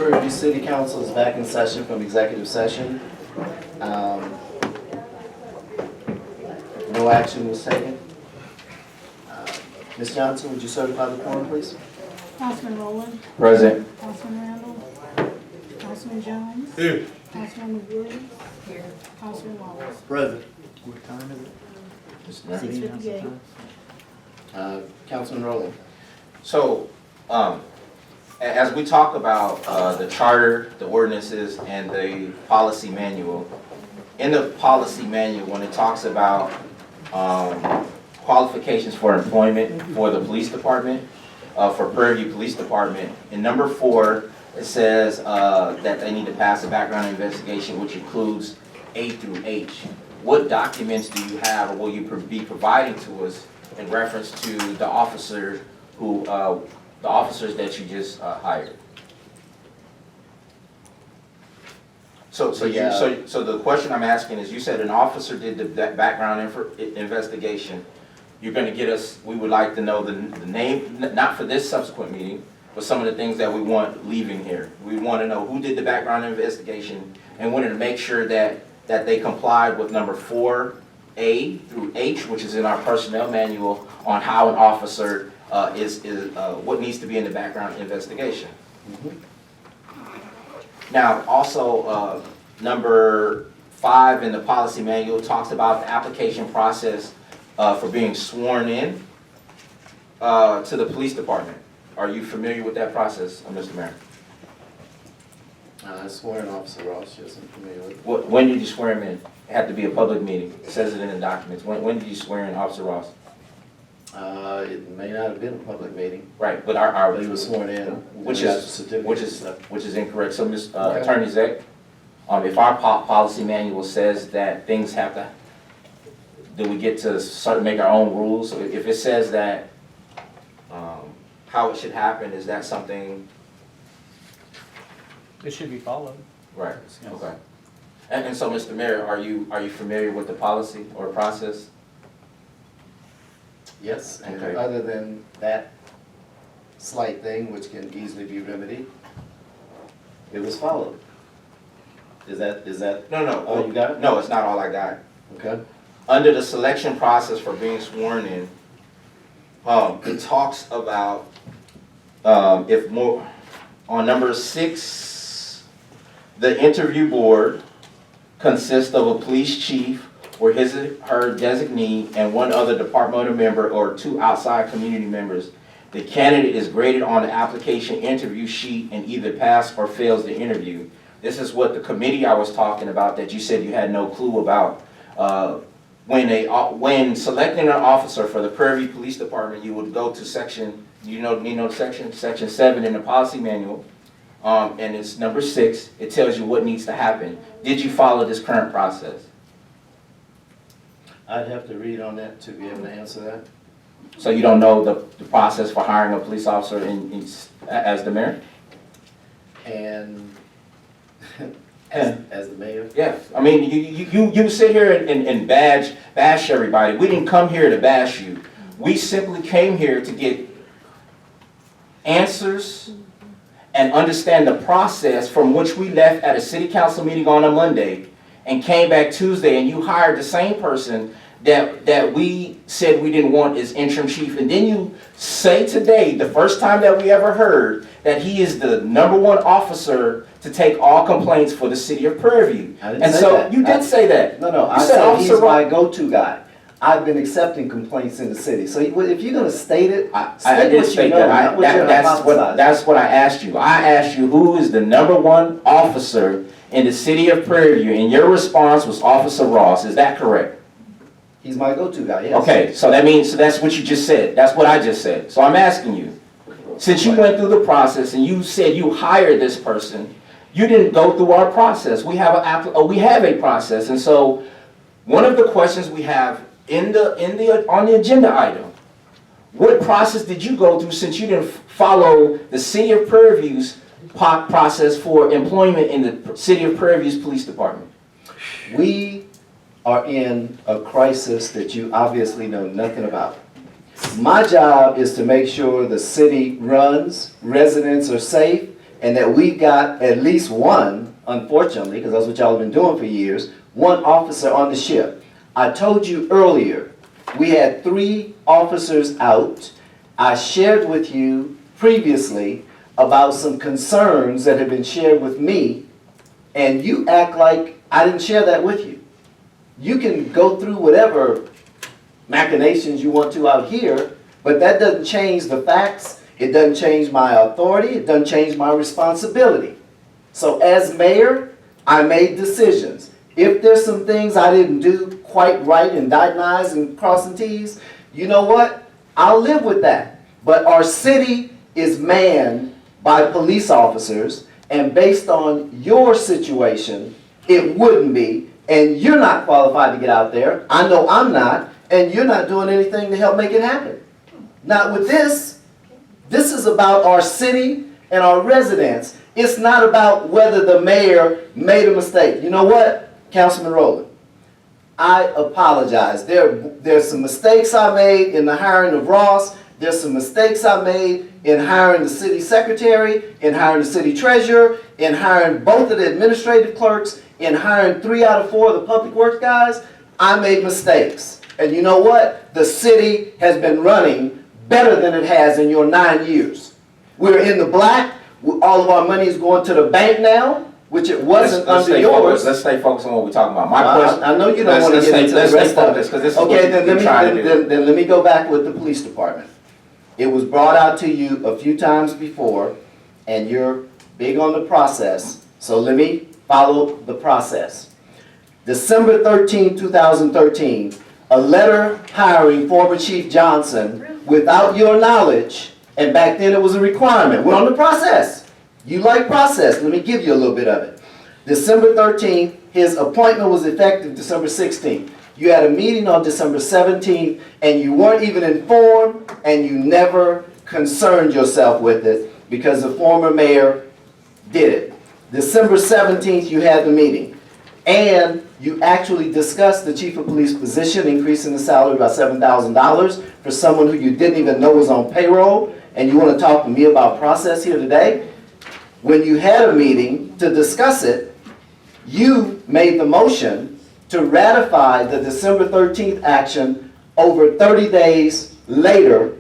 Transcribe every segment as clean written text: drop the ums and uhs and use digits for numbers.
Prairie City Council is back in session from executive session. No action was taken. Ms. Johnson, would you certify the quorum, please? Councilman Rowland. Present. Councilman Randall. Councilman Jones. Here. Councilman Wood. Here. Councilman Wallace. Present. What time is it? 6:58. Councilman Rowland. So, as we talk about the charter, the ordinances, and the policy manual, in the policy manual, when it talks about qualifications for employment for the police department, for Prairie Police Department, in number 4, it says that they need to pass a background investigation, which includes A through H. What documents do you have, or will you be providing to us in reference to the officer who, the officers that you just hired? So the question I'm asking is, you said an officer did that background investigation. You're going to get us, we would like to know the name, not for this subsequent meeting, but some of the things that we want leaving here. We want to know who did the background investigation, and wanted to make sure that they complied with number 4A through H, which is in our personnel manual, on how an officer is what needs to be in the background investigation. Now, also, number 5 in the policy manual talks about the application process for being sworn in to the police department. Are you familiar with that process, Mr. Mayor? Sworn Officer Ross, yes, I'm familiar with it. When did you swear him in? It had to be a public meeting. It says it in the documents. When did you swear in Officer Ross? It may not have been a public meeting. Right, but He was sworn in. which is incorrect. So, Attorney Zek, if our policy manual says that things have to, do we get to make our own rules? So if it says that how it should happen, is that something? It should be followed. Right. Okay. And so, Mr. Mayor, are you familiar with the policy or process? Yes, and Okay. other than that slight thing, which can easily be remedied, it was followed. Is that No. all you got? No, it's not all I got. Okay. Under the selection process for being sworn in, it talks about on number 6, the interview board consists of a police chief or his or her designee and 1 other departmental member or 2 outside community members. The candidate is graded on the application interview sheet and either passes or fails the interview. This is what the committee I was talking about that you said you had no clue about. When selecting an officer for the Prairie Police Department, you would go to section, section 7 in the policy manual, and it's number 6. It tells you what needs to happen. Did you follow this current process? I'd have to read on that to be able to answer that. So you don't know the process for hiring a police officer as the mayor? And as the mayor? Yeah, I mean, you sit here and bash everybody. We didn't come here to bash you. We simply came here to get answers and understand the process from which we left at a city council meeting on a Monday and came back Tuesday, and you hired the same person that we said we didn't want as interim chief. And then you say today, the first time that we ever heard, that he is the #1 officer to take all complaints for the city of Prairie View. I didn't And say so that. you did say that. No, I You said said he's Officer my go-to guy. I've been accepting complaints in the city. So if you're gonna state it, I state did what say you know, that. not what you're hypothesizing. That's what I asked you. I asked you who is the #1 officer in the city of Prairie View, and your response was Officer Ross. Is that correct? He's my go-to guy, yes. Okay, so that means, so that's what you just said. That's what I just said. So I'm asking you, since you went through the process and you said you hired this person, you didn't go through our process. We have a process, and so one of the questions we have on the agenda item, what process did you go through since you didn't follow the city of Prairie View's process for employment in the city of Prairie View's police department? We are in a crisis that you obviously know nothing about. My job is to make sure the city runs, residents are safe, and that we've got at least one, unfortunately, because that's what y'all have been doing for years, one officer on the ship. I told you earlier, we had 3 officers out. I shared with you previously about some concerns that have been shared with me, and you act like I didn't share that with you. You can go through whatever machinations you want to out here, but that doesn't change the facts. It doesn't change my authority. It doesn't change my responsibility. So as mayor, I made decisions. If there's some things I didn't do quite right and dotting I's and crossing T's, you know what? I'll live with that. But our city is manned by police officers, and based on your situation, it wouldn't be, and you're not qualified to get out there. I know I'm not, and you're not doing anything to help make it happen. Not with this. This is about our city and our residents. It's not about whether the mayor made a mistake. You know what, Councilman Rowland? I apologize. There's some mistakes I made in the hiring of Ross. There's some mistakes I made in hiring the city secretary, in hiring the city treasurer, in hiring both of the administrative clerks, in hiring 3 out of 4 of the public works guys. I made mistakes. And you know what? The city has been running better than it has in your 9 years. We're in the black. All of our money is going to the bank now, which it wasn't under yours. Let's stay focused on what we're talking about. My question. I know you don't want to get into the rest of it. Okay, then let me go back with the police department. It was brought out to you a few times before, and you're big on the process, so let me follow the process. December 13, 2013, a letter hiring former Chief Johnson without your knowledge, and back then it was a requirement. We're on the process. You like process. Let me give you a little bit of it. December 13th, his appointment was effective December 16th. You had a meeting on December 17th, and you weren't even informed, and you never concerned yourself with it because the former mayor did it. December 17th, you had the meeting, and you actually discussed the chief of police position, increasing the salary by $7,000 for someone who you didn't even know was on payroll, and you want to talk to me about process here today? When you had a meeting to discuss it, you made the motion to ratify the December 13th action over 30 days later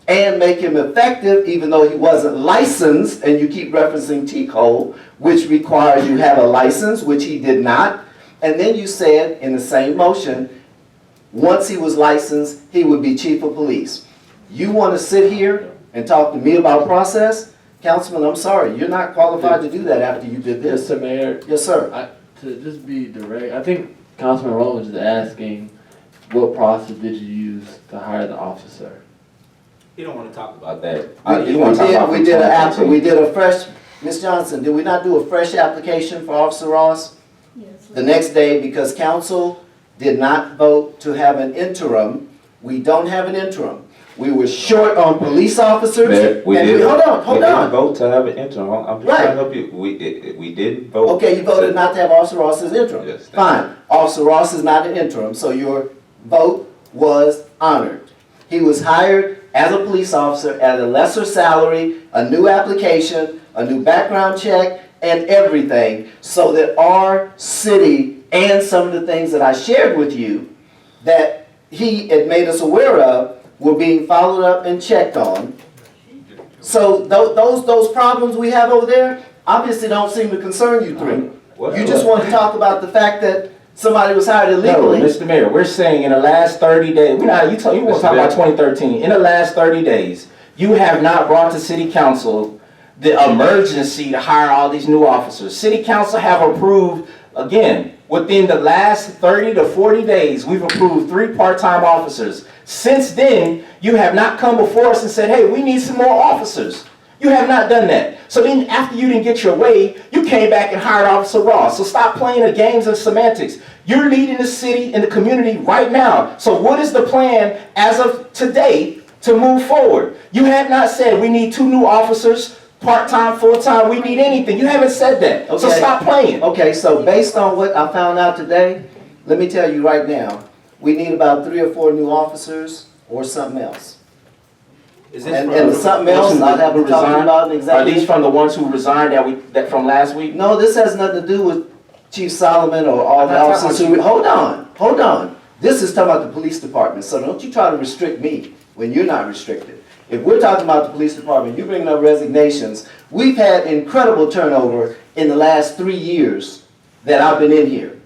and make him effective even though he wasn't licensed, and you keep referencing T-Code, which requires you have a license, which he did not. And then you said in the same motion, once he was licensed, he would be chief of police. You want to sit here and talk to me about process? Councilman, I'm sorry, you're not qualified to do that after you did this. Mr. Mayor. Yes, sir. To just be direct, I think Councilman Rowland is asking, what process did you use to hire the officer? You don't want to talk about that. We did a fresh, Ms. Johnson, did we not do a fresh application for Officer Ross? Yes. The next day, because council did not vote to have an interim, we don't have an interim. We were short on police officers. Mayor, hold on. We didn't vote to have an interim. I'm just trying to help you. We didn't vote. Okay, you voted not to have Officer Ross as interim. Yes, fine. Officer Ross is not an interim, so your vote was honored. He was hired as a police officer at a lesser salary, a new application, a new background check, and everything, so that our city and some of the things that I shared with you that he had made us aware of were being followed up and checked on. So those problems we have over there obviously don't seem to concern you three. You just want to talk about the fact that somebody was hired illegally. No, Mr. Mayor, we're saying in the last 30 days, you want to talk about 2013. In the last 30 days, you have not brought to City Council the emergency to hire all these new officers. City Council have approved, again, within the last 30 to 40 days, we've approved 3 part-time officers. Since then, you have not come before us and said, hey, we need some more officers. You have not done that. So then after you didn't get your way, you came back and hired Officer Ross. So stop playing the games of semantics. You're leading the city and the community right now. So what is the plan as of today to move forward? You have not said we need 2 new officers, part-time, full-time, we need anything. You haven't said that. Okay. So stop playing. Okay, so based on what I found out today, let me tell you right now, we need about 3 or 4 new officers or something else. Is this And something else I haven't talked about Are exactly. these from the ones who resigned that from last week? No, this has nothing to do with Chief Solomon or all I'm the not talking officers about who, hold on. This is talking about the police department, so don't you try to restrict me when you're not restricted. If we're talking about the police department, you're bringing up resignations. We've had incredible turnover in the last 3 years that I've been in here.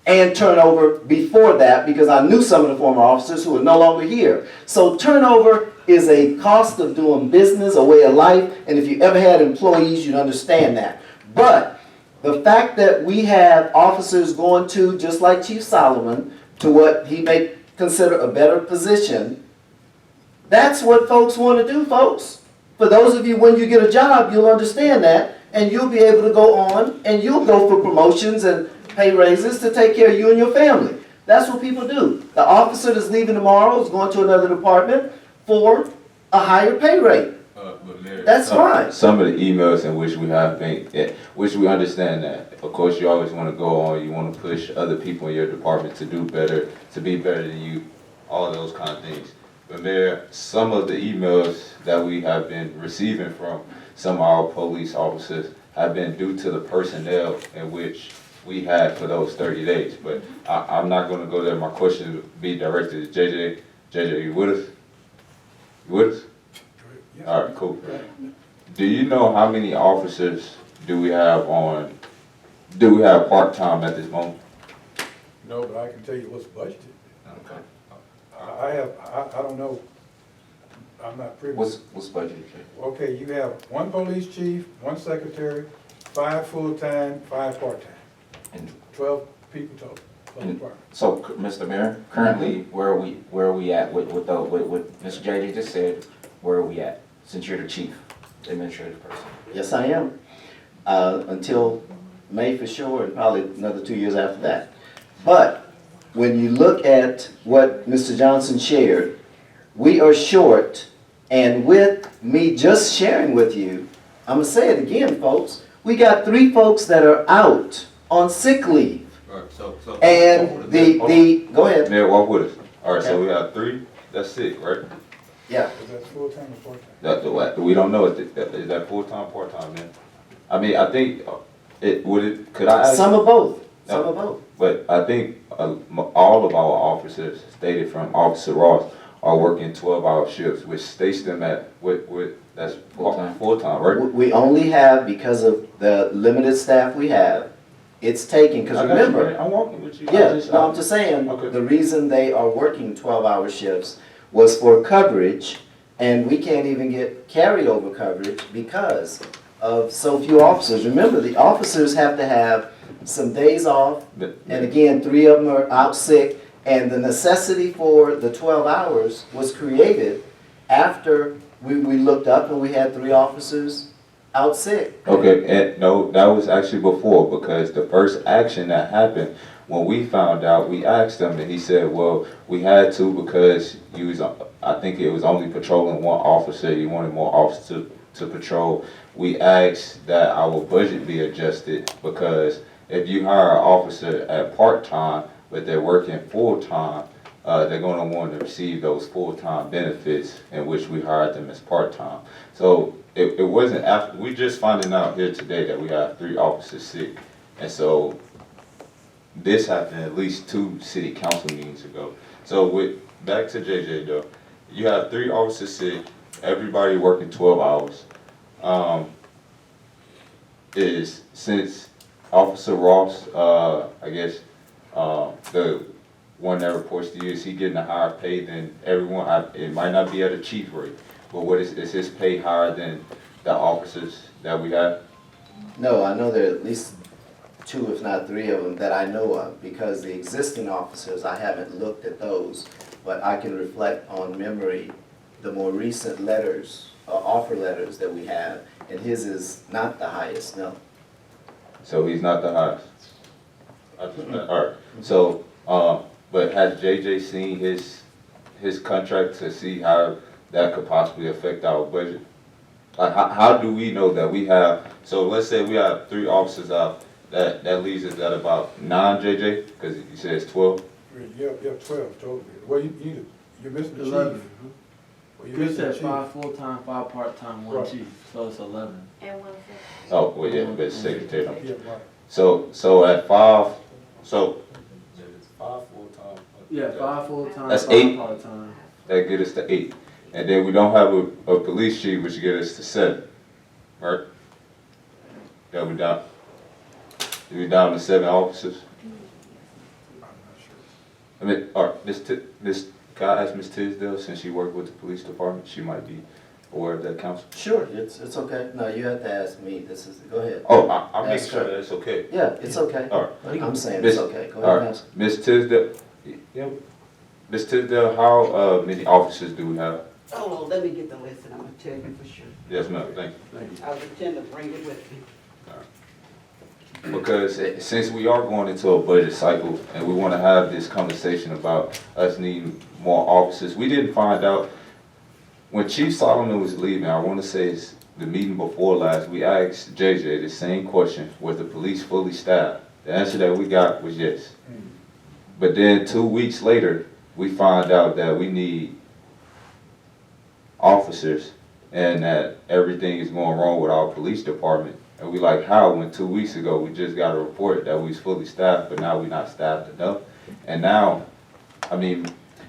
And turnover before that, because I knew some of the former officers who are no longer here. So turnover is a cost of doing business, a way of life, and if you ever had employees, you'd understand that. But the fact that we have officers going to, just like Chief Solomon, to what he may consider a better position, that's what folks want to do, folks. For those of you, when you get a job, you'll understand that, and you'll be able to go on, and you'll go for promotions and pay raises to take care of you and your family. That's what people do. The officer that's leaving tomorrow is going to another department for a higher pay rate. But Mayor, That's fine. some of the emails in which we have been, which we understand that, of course, you always want to go on, you want to push other people in your department to do better, to be better than you, all those kind of things. But Mayor, some of the emails that we have been receiving from some of our police officers have been due to the personnel in which we had for those 30 days. But I'm not going to go there. My question would be directed to JJ. JJ, you with us? You with us? All right, cool. Do you know how many officers do we have part-time at this moment? No, but I can tell you what's budgeted. Okay. I don't know, I'm not privy. What's budgeted? Okay, you have one police chief, one secretary, 5 full-time, 5 part-time, And 12 people total for the department. so, Mr. Mayor, currently, where are we at with what Mr. JJ just said? Where are we at? Since you're the chief administrative person. Yes, I am. Until May for sure, and probably another 2 years after that. But when you look at what Mr. Johnson shared, we are short, and with me just sharing with you, I'm gonna say it again, folks, we got 3 folks that are out on sick leave. All right, so And go ahead. Mayor, walk with us. All right, so we have 3, that's 6, right? Yeah. Is that full-time or part-time? We don't know, is that full-time, part-time, man? I mean, I think, could I ask? Some of both, some of both. But I think all of our officers, stated from Officer Ross, are working 12-hour shifts, which states them at, that's full-time, right? We only have, because of the limited staff we have, it's taken, because I got you, remember, man. I'm walking with you. yeah, no, I'm just saying, Okay. the reason they are working 12-hour shifts was for coverage, and we can't even get carryover coverage because of so few officers. Remember, the officers have to have some days off, and again, 3 of them are out sick, and the necessity for the 12 hours was created after we looked up and we had 3 officers out sick. Okay, and no, that was actually before, because the first action that happened, when we found out, we asked him, and he said, well, we had to because he was, I think it was only patrolling 1 officer, he wanted more officers to patrol. We asked that our budget be adjusted, because if you hire an officer at part-time, but they're working full-time, they're gonna want to receive those full-time benefits in which we hired them as part-time. So it wasn't after, we just finding out here today that we have 3 officers sick. And so this happened at least 2 city council meetings ago. So back to JJ though, you have 3 officers sick, everybody working 12 hours. Is since Officer Ross, I guess, the one that reports to you, is he getting a higher pay than everyone? It might not be at a chief rate, but what is his pay higher than the officers that we have? No, I know there are at least 2, if not 3 of them that I know of, because the existing officers, I haven't looked at those, but I can reflect on memory the more recent letters, offer letters that we have, and his is not the highest, no. So he's not the highest. All right. So, but has JJ seen his contract to see how that could possibly affect our budget? Like, how do we know that we have? So let's say we have 3 officers out. That leaves us at about 9, JJ, because you said it's 12. You have 12 total. Well, you're missing the 11. chief. Well, you You listed said chief. 5 full-time, 5 part-time, 1 Right. chief, so it's 11. And one second. Oh, well, yeah, but secretary. Yeah, right. So at 5, so Yeah, 5 full-time, That's 5 8. part-time. that get us to 8. And then we don't have a police chief, which get us to 7, right? Yeah, we down to 7 officers. I'm not sure. I mean, all right, can I ask Ms. Tisdale, since she worked with the police department, she might be aware of that, council? Sure, it's okay. No, you have to ask me. This is, go ahead. Oh, I'm making Ask sure her. that's okay. Yeah, it's okay. All right. I'm saying Miss- it's okay. Go All ahead and right, ask. Ms. Tisdale, yeah, Ms. Tisdale, how many officers do we have? Oh, let me get the list and I'm gonna tell you for sure. Yes, ma'am, thank you. I'll pretend to bring it with me. Because since we are going into a budget cycle and we want to have this conversation about us needing more officers, we didn't find out, when Chief Solomon was leaving, I want to say it's the meeting before last, we asked JJ the same question, was the police fully staffed? The answer that we got was yes. But then 2 weeks later, we find out that we need officers and that everything is going wrong with our police department. And we like, how, when 2 weeks ago, we just got a report that we was fully staffed, but now we're not staffed enough. And now, I mean,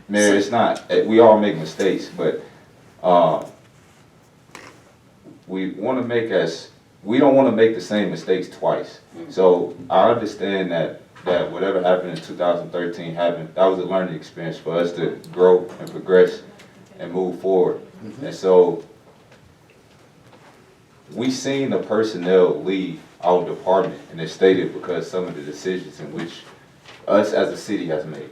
Mayor, it's not, we all make mistakes, but, we don't want to make the same mistakes twice. So I understand that whatever happened in 2013 happened, that was a learning experience for us to grow and progress and move forward. And so, we seen the personnel leave our department, and it's stated because some of the decisions in which us as a city has made.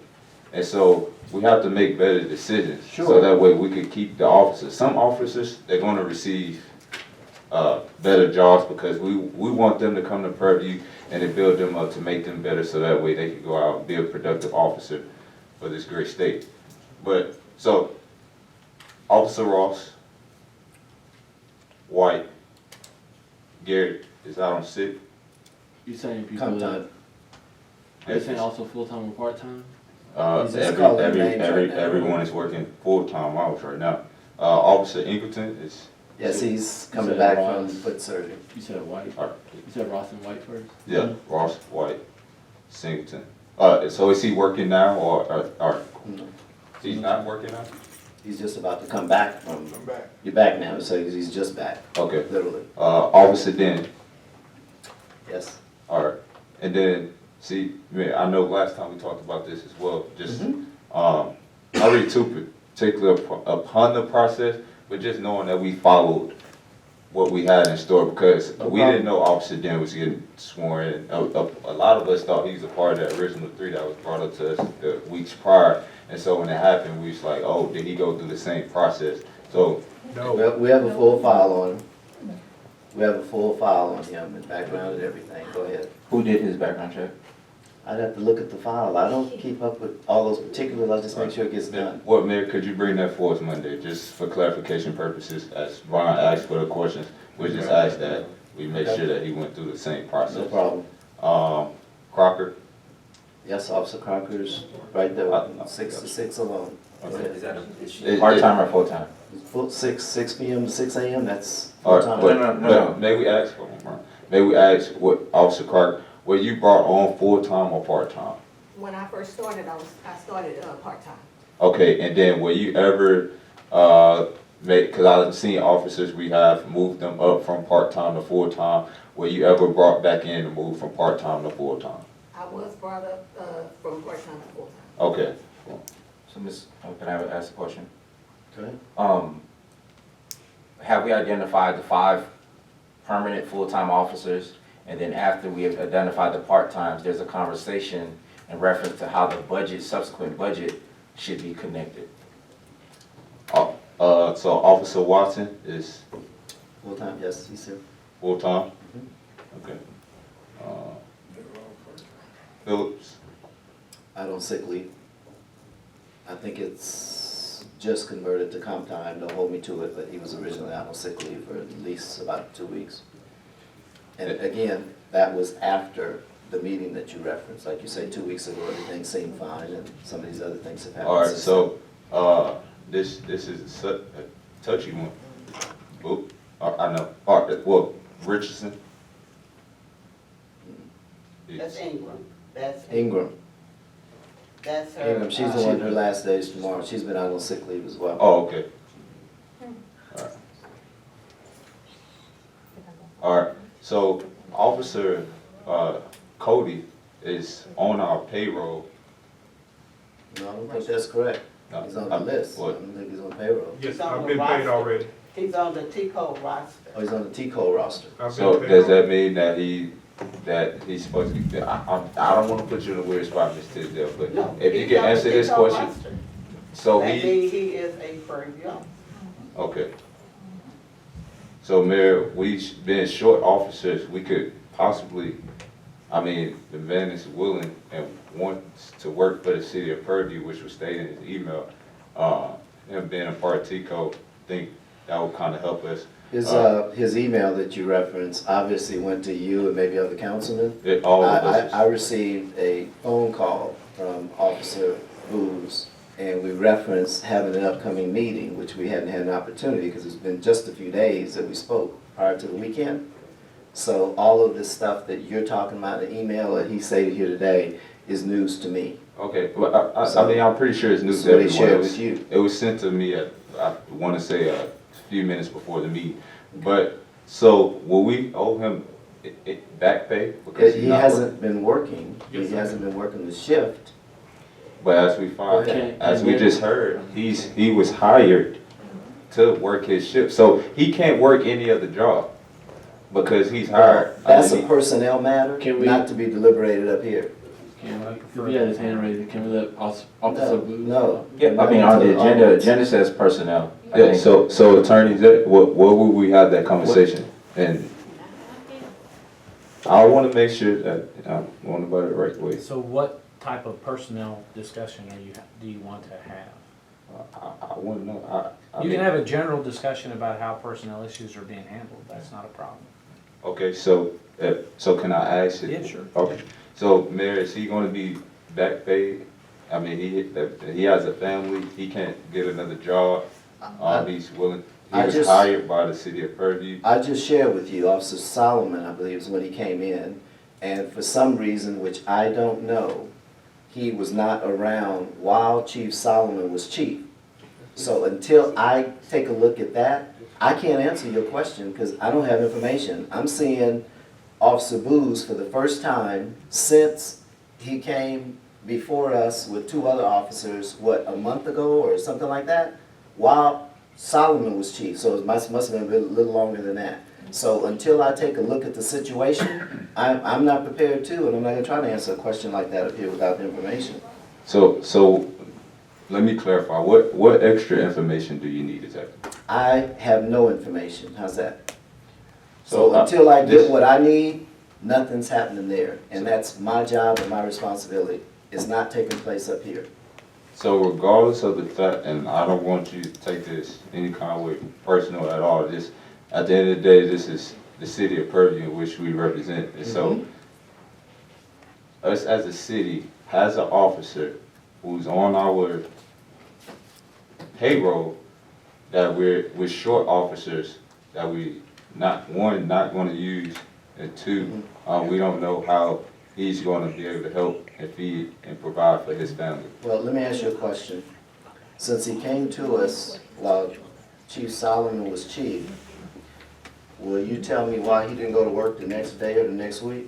And so we have to make better decisions, so Sure. that way we can keep the officers. Some officers, they're gonna receive better jobs because we want them to come to Prairie and to build them up to make them better, so that way they can go out and be a productive officer for this great state. But, so, Officer Ross, White, Gary is out on sick. You saying people Come that, time. are you saying also full-time or part-time? He's just calling names right now. Everyone is working full-time hours right now. Officer Ingleton is, Yes, he's You coming said back Ross. from foot surgery. You said White? Alright. You said Ross and White first? yeah, Ross, White, Singleton. So is he working now or No, he's not working now? he's just about to come back from, I'm back. you're back now, so he's just back, Okay. literally. Officer Denny, Yes. alright. And then, see, man, I know last time we talked about this as well, just, Mhm. not really too particular upon the process, but just knowing that we followed what we had in store, because No we problem. didn't know Officer Den was getting sworn in. A lot of us thought he was a part of that original 3 that was brought up to us the weeks prior. And so when it happened, we was like, oh, did he go through the same process? So, No, We have a full file on him. We have a full file on him and background and everything. Go ahead. Who did his background check? I'd have to look at the file. I don't keep up with all those particulars. I just make sure it gets done. what, Mayor, could you bring that for us Monday, just for clarification purposes, as Ron asked for the questions? We just asked that we make sure that he went through the same No process. problem. Crocker, Yes, Officer Crocker's right there, I- 6 to 6 alone. Go Okay. ahead. Is that It- part-time or full-time? Full, 6 PM to 6 AM, that's all right, full time. but may we ask, may we ask what, Officer Crocker, were you brought on full-time or part-time? When I first started, I started part-time. Okay, and then were you ever, because I've seen officers, we have moved them up from part-time to full-time. Were you ever brought back in to move from part-time to full-time? I was brought up from part-time to full-time. Okay, So can I ask a question? Go ahead. Have we identified the 5 permanent full-time officers? And then after we have identified the part-times, there's a conversation in reference to how the budget, subsequent budget should be connected. so Officer Watson is Full time, yes, he's here. full-time? Okay. Phillips, Out on sick leave. I think it's just converted to comp time, don't hold me to it, but he was originally out on sick leave for at least about 2 weeks. And again, that was after the meeting that you referenced, like you say, 2 weeks ago, everything seemed fine, and some of these other things have happened. all right, since so, this is a touchy one. Oop, I know, well, Richardson. That's Ingram. That's Ingram. That's her. Ingram, she's the one, her last day is tomorrow. She's been out on sick leave as well. Oh, okay. All right, so Officer Cody is on our payroll. No, I don't think that's correct. No, He's on the list. I what? don't think he's on payroll. Yes, I've been paid already. He's on the T-code roster. Oh, he's on the T-Code roster. I've So been paid does that already. mean that he's supposed to be, I don't wanna put you in a weird spot, Ms. Tisdale, but No, if you he's can on the answer this T-code question, roster. so That he, means he is a Prairie young. okay. So Mayor, being short officers, we could possibly, I mean, the man is willing and wants to work for the city of Prairie, which was stated in his email. Him being a part of TCO, I think that would kind of help us. His email that you referenced obviously went to you and maybe other councilmen. All of I us. received a phone call from Officer Booz, and we referenced having an upcoming meeting, which we hadn't had an opportunity because it's been just a few days that we spoke prior to the weekend. So all of this stuff that you're talking about, the email that he stated here today, is news to me. Okay, well, I mean, I'm pretty sure it's news So to they everyone shared else. with you. It was sent to me at, I want to say a few minutes before the meeting. But, so will we owe him back pay? Because he's He not hasn't been working, he Yes, sir. hasn't been working the shift. But as we find, Okay. as we just heard, he was hired to work his shift. So he can't work any other job because he's hired. That's I a mean, personnel matter, Can we- not to be deliberated up here. If he had his hand raised, can we let Officer Booth? No. Yeah, I mean, on the agenda says personnel. I Yeah, think- so attorneys, what would we have that conversation? And I want to make sure that I'm going about it the right way. So what type of personnel discussion do you want to have? I want to know, I You mean, can have a general discussion about how personnel issues are being handled, that's not a problem. okay, so can I ask it? Yeah, sure. Okay, so Mayor, is he going to be back paid? I mean, he has a family, he can't get another job, he's willing, he I was just- hired by the city of Purview. I just shared with you, Officer Solomon, I believe, is when he came in, and for some reason, which I don't know, he was not around while Chief Solomon was chief. So until I take a look at that, I can't answer your question because I don't have information. I'm seeing Officer Booz for the first time since he came before us with two other officers, what, a month ago or something like that? While Solomon was chief, so it must have been a little longer than that. So until I take a look at the situation, I'm not prepared to, and I'm not gonna try to answer a question like that up here without the information. So let me clarify, what extra information do you need exactly? I have no information, how's that? So, So until I this- get what I need, nothing's happening there, and that's my job and my responsibility. It's not taking place up here. So regardless of the fact, and I don't want you to take this any kind of way personal at all, just at the end of the day, this is the city of Purview in which we represent. And so us as a city has an officer who's on our payroll that we're short officers that we not going to use, and two, we don't know how he's going to be able to help and feed and provide for his family. Well, let me ask you a question. Since he came to us while Chief Solomon was chief, will you tell me why he didn't go to work the next day or the next week?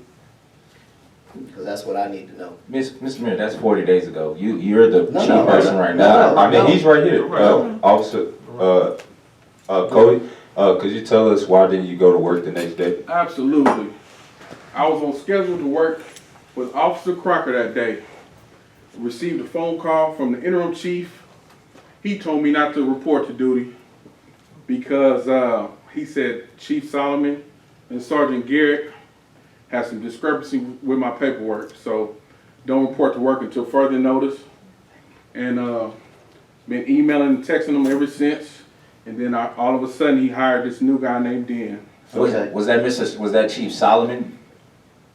Because that's what I need to know. Mr. Mayor, that's 40 days ago. You're the No, chief no, person no, right no, now. I mean, no. he's right here, Officer, Cody, could you tell us why didn't you go to work the next day? Absolutely. I was on schedule to work with Officer Crocker that day. Received a phone call from the interim chief. He told me not to report to duty because he said Chief Solomon and Sergeant Garrett had some discrepancy with my paperwork. So don't report to work until further notice. And been emailing and texting him ever since. And then all of a sudden he hired this new guy named Dan. Okay. Was that Chief Solomon?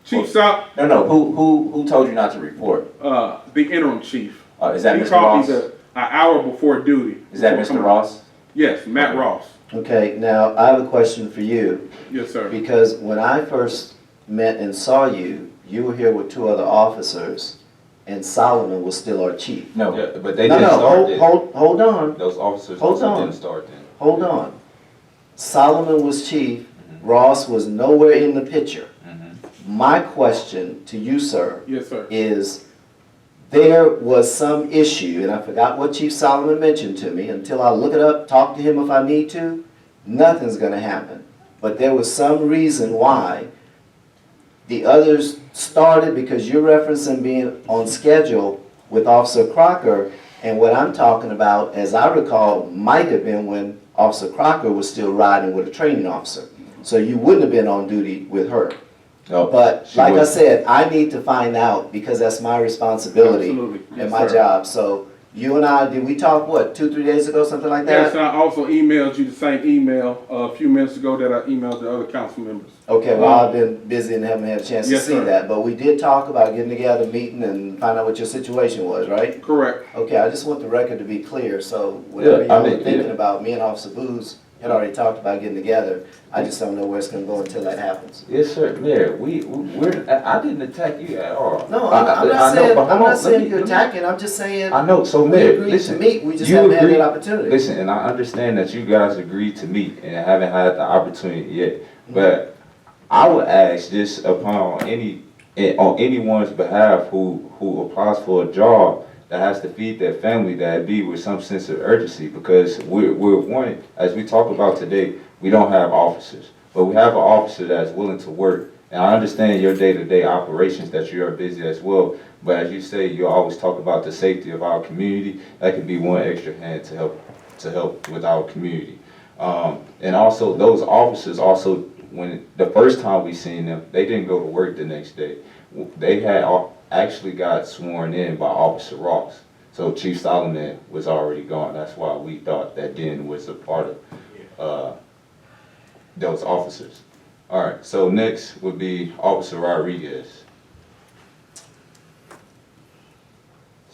Chief Sol, No. Who told you not to report? the interim chief. Is that He Mr. called Ross? me an hour before duty. Is that Mr. Ross? Yes, Matt Ross. Okay, now I have a question for you, Yes, sir. because when I first met and saw you, you were here with 2 other officers, and Solomon was still our chief. No. Yeah, but they No, didn't no, start then. hold on, Those officers Hold also on. didn't start then. hold on. Solomon was chief, Ross was nowhere in the picture. My question to you, sir, Yes, sir. is there was some issue, and I forgot what Chief Solomon mentioned to me, until I look it up, talk to him if I need to, nothing's gonna happen. But there was some reason why the others started, because you're referencing being on schedule with Officer Crocker, and what I'm talking about, as I recall, might have been when Officer Crocker was still riding with a training officer. So you wouldn't have been on duty with her. No, But she like I was- said, I need to find out, because that's my responsibility Absolutely. and Yes, my sir. job. So you and I, did we talk, what, 2-3 days ago, something like Yes, that? and I also emailed you the same email a few minutes ago that I emailed the other council members. Okay, well, I've been busy and haven't had a chance to Yes, see sir. that, but we did talk about getting together, meeting, and find out what your situation was, right? Correct. Okay, I just want the record to be clear, so whatever Yeah, I y'all were mean, thinking yeah. about, me and Officer Booz had already talked about getting together. I just don't know where it's gonna go until that happens. Yes, sir, Mayor, we're, I didn't attack you at all. No, I- I'm I not know, saying, but I'm hold not on, saying let me- you're let me- attacking, I'm just saying, I know, so we Mayor, agreed to listen. meet, we just you haven't had agreed- that opportunity. Listen, and I understand that you guys agreed to meet and haven't had the opportunity yet, but I would ask this upon on anyone's behalf who applies for a job that has to feed their family, that it be with some sense of urgency, because we're one, as we talk about today, we don't have officers, but we have an officer that's willing to work. And I understand your day-to-day operations, that you are busy as well, but as you say, you always talk about the safety of our community. That could be one extra hand to help with our community. And also, those officers also, when the first time we seen them, they didn't go to work the next day. They had actually got sworn in by Officer Ross. So Chief Solomon was already gone. That's why we thought that Den was a part of those officers. All right, so next would be Officer Rodriguez.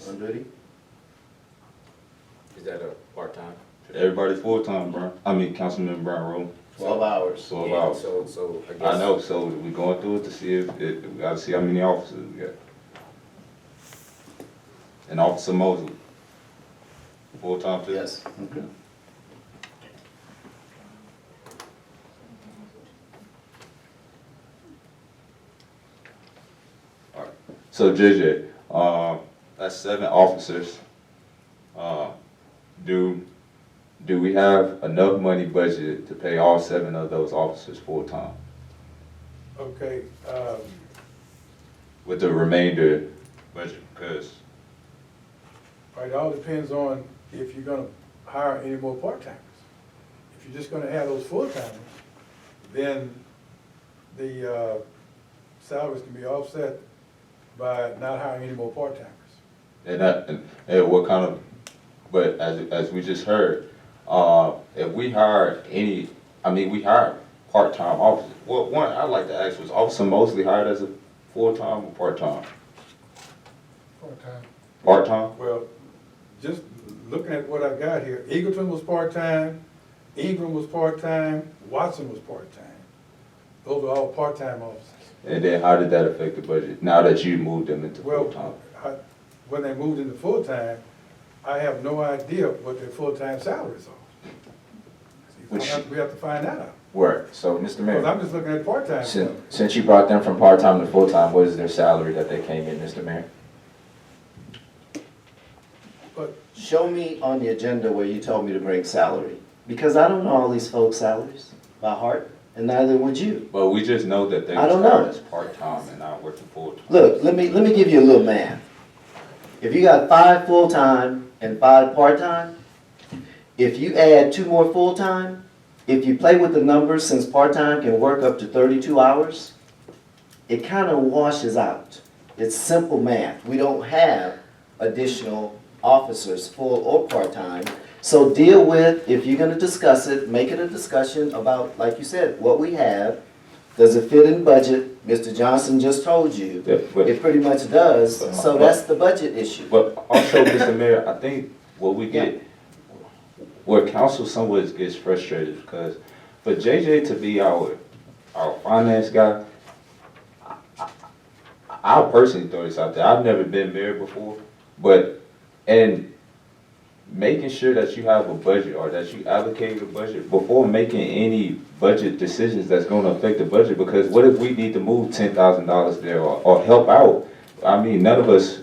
On duty? Is that a part-time? Everybody full-time, Brown. I mean, Councilman Brown Rowe. 12 hours. 12 hours. So I guess. I know, so we going through it to see if, we gotta see how many officers we got. And Officer Mosley. Full-time too? Yes. Okay. Alright, so JJ, that's 7 officers. Do we have enough money budgeted to pay all 7 of those officers full-time? Okay, With the remainder budget, because it all depends on if you're gonna hire any more part-timers. If you're just gonna have those full-timers, then the salaries can be offset by not hiring any more part-timers. and what kind of, but as we just heard, if we hired any, I mean, we hired part-time officers. Well, one, I'd like to ask, was Officer Mosley hired as a full-time or part-time? Part-time. Part-time? Well, just looking at what I got here, Eagleton was part-time, Ingram was part-time, Watson was part-time. Those are all part-time officers. And then how did that affect the budget, now that you moved them into Well, full-time? when they moved into full-time, I have no idea what their full-time salaries are. Which- We have to find that out. Word. So, Mr. Because Mayor, I'm just looking at part-time stuff. since you brought them from part-time to full-time, what is their salary that they came in, Mr. Mayor? But Show me on the agenda where you told me to bring salary, because I don't know all these folks' salaries by heart, and neither would you. But we just know that they I was don't know. hired as part-time and not working full-time. Look, let me give you a little math. If you got 5 full-time and 5 part-time, if you add 2 more full-time, if you play with the numbers, since part-time can work up to 32 hours, it kind of washes out. It's simple math. We don't have additional officers, full or part-time. So deal with, if you're gonna discuss it, make it a discussion about, like you said, what we have. Does it fit in budget? Mr. Johnson just told you. Yeah, but- It pretty much does, so that's the budget issue. But also, Mr. Mayor, I think what we get, where council somewhat gets frustrated, because for JJ to be our finance guy, I personally throw this out there, I've never been mayor before, but, and making sure that you have a budget or that you allocate a budget before making any budget decisions that's gonna affect the budget, because what if we need to move $10,000 there or help out? I mean, none of us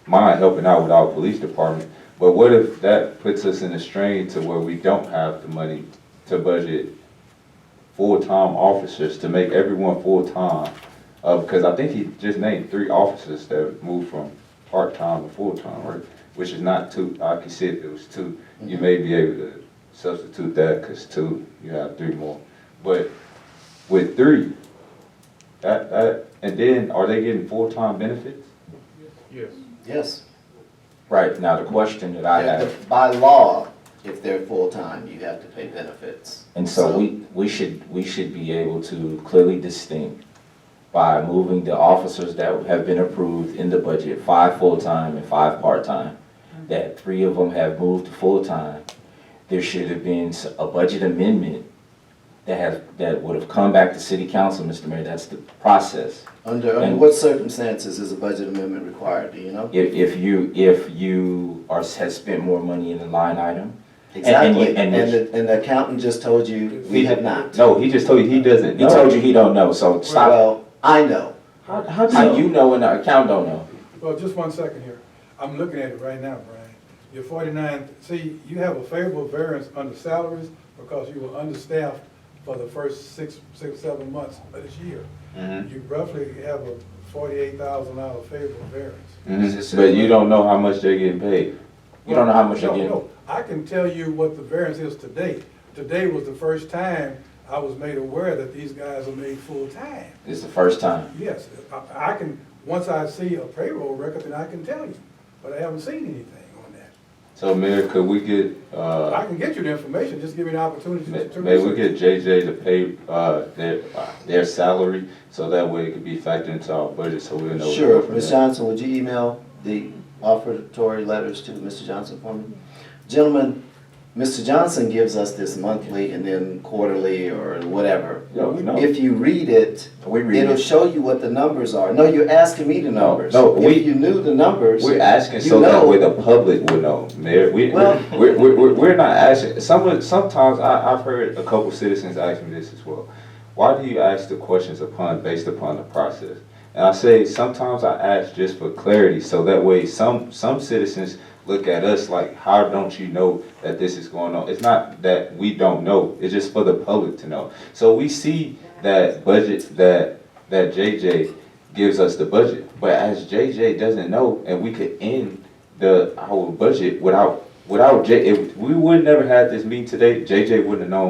mind helping out with our police department, but what if that puts us in a strain to where we don't have the money to budget full-time officers, to make everyone full-time? Because I think he just named 3 officers that moved from part-time to full-time, right? Which is not 2, I can see if it was 2. You may be able to substitute that, because 2, you have 3 more. But with 3, and then are they getting full-time benefits? Yes. Yes. Right, now the question that I have, By law, if they're full-time, you have to pay benefits. and so we should be able to clearly distinct by moving the officers that have been approved in the budget, 5 full-time and 5 part-time, that 3 of them have moved to full-time. There should have been a budget amendment that would have come back to city council, Mr. Mayor, that's the process. Under And- what circumstances is a budget amendment required, do you know? If you has spent more money in the line item. Exactly, and and the accountant just told you we have not. No, he just told you he doesn't He know. told you he don't know, so stop. Well, I know. How do How you know and the account don't know? Well, just 1 second here. I'm looking at it right now, Brian. You're 49, see, you have a favorable variance under salaries because you were understaffed for the first 6 or 7 months of this year. You roughly have a $48,000 favorable variance. But you don't know how much they're getting paid. You don't know how much you're getting. No, I can tell you what the variance is today. Today was the first time I was made aware that these guys are made full-time. It's the first time. Yes, I can, once I see a payroll record, then I can tell you, but I haven't seen anything on that. So Mayor, could we get, I can get you the information, just give me the opportunity to maybe we research. get JJ to pay their salary, so that way it could be factored into our budget, so we'll know. where to Sure, go from Ms. there. Johnson, would you email the offertory letters to Mr. Johnson for me? Gentlemen, Mr. Johnson gives us this monthly and then quarterly or whatever. Yeah, we know. If you read it, We read it'll it. show you what the numbers are. No, you're asking me the numbers. no, If you knew the numbers, We're asking you so that know- way the public would know, Mayor. Well- We're not asking, sometimes I've heard a couple citizens ask me this as well. Why do you ask the questions based upon the process? And I say, sometimes I ask just for clarity, so that way some citizens look at us like, how don't you know that this is going on? It's not that we don't know, it's just for the public to know. So we see that budget, that JJ gives us the budget, but as JJ doesn't know, and we could end our budget without we would never had this meeting today, JJ wouldn't have known